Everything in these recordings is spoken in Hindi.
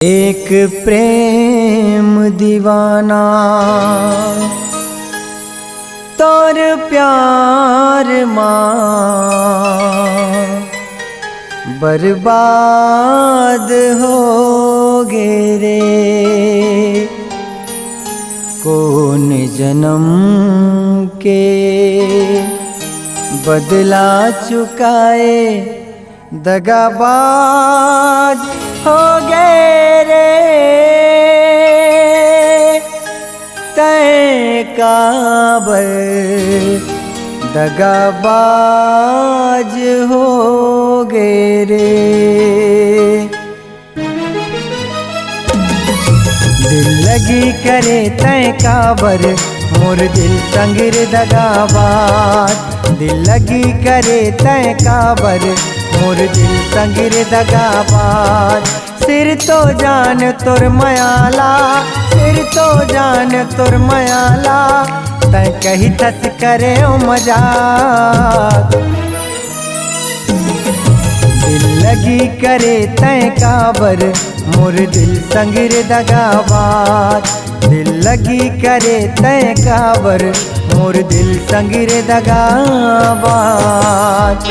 एक प्रेम दीवाना तोर प्यार माँ बर्बाद हो गे रे। कौन जन्म के बदला चुकाए दगाबाज हो गए रे। तय काबर दगाबाज हो गए रे। दिल लगी करे तय काबर मोर दिल संगिर दगाबाज। दिल लगी करे तय काबर मोर दिल संगिर दगाबाज। सिर तो जान तुर मयाला, सिर तो जान तुर मयाला, तय कही थस करे ओ मजाक। दिल लगी करे तय काबर मोर दिल संगिर दगाबाज। दिल लगी करे तय काबर मोर दिल संगिर दगाबाज।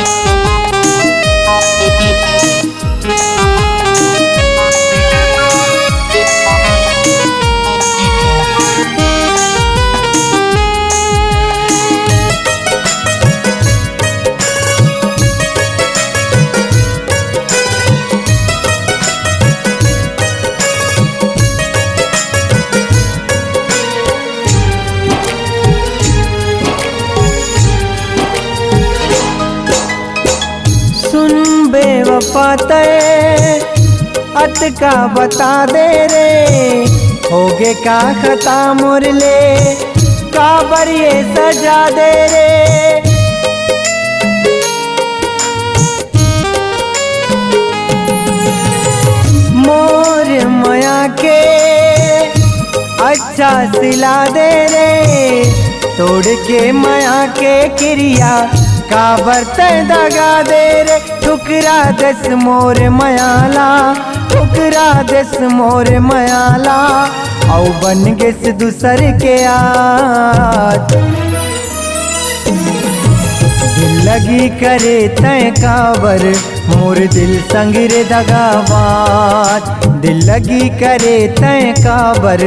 बेवफा तय अत का बता दे रे। होगे का खता मुरले काबर ये सजा दे रे। मोर माया के अच्छा सिला दे रे। तोड़ के माया के क्रिया काबर तय दगा दे रे। ठुकरा दस मोर मयाला, ठुकरा दस मोर मयाला, औ बन गेस दूसर के आज। दिल लगी करे तय काबर मोर दिल संगिर दगाबाज। दिल लगी करे तय काबर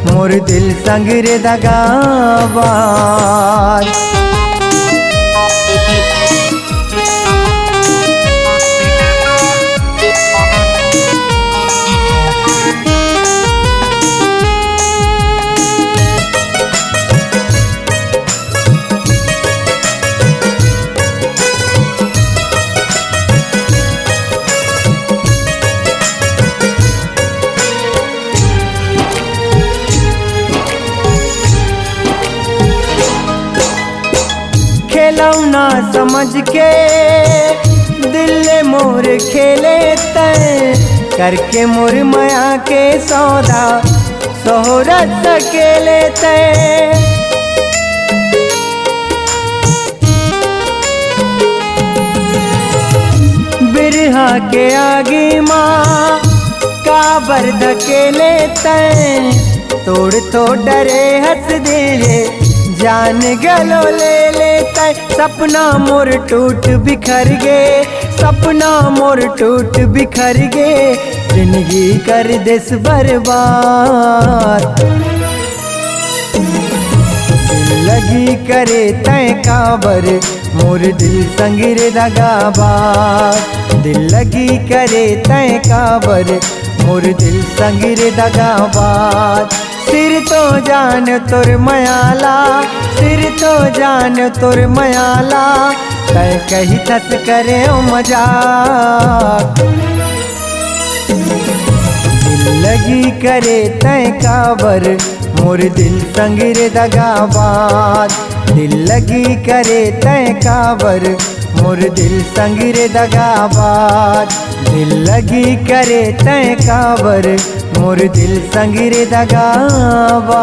मोर दिल संगिर दगाबाज। खिलौना समझ के दिल मोर खेले तय करके मोर माया के सौदा सोहरत सकेले तय। बिरहा के आगे माँ काबर धकेले तय। तोड़ तो डरे हंस दे जान गलो ले लेता। सपना मोर टूट बिखर गे, सपना मोर टूट बिखर गे, जिंदगी कर देस बर्बाद। दिल लगी करे तय काबर मोर दिल संगिर दगाबाज। दिल लगी करे तय काबर मोर दिल संगिर दगाबाज। सिर तो जान तुर मयाला, सिर तो जान तुर मयाला, तय कही थस करे ओ मजाक। दिल लगी करे तय काबर मोर दिल संगिर दगाबाज। दिल लगी करे तय काबर मोर दिल संगिर दगाबाज। दिल लगी करे तय काबर मोर दिल संगिर दगाबाज।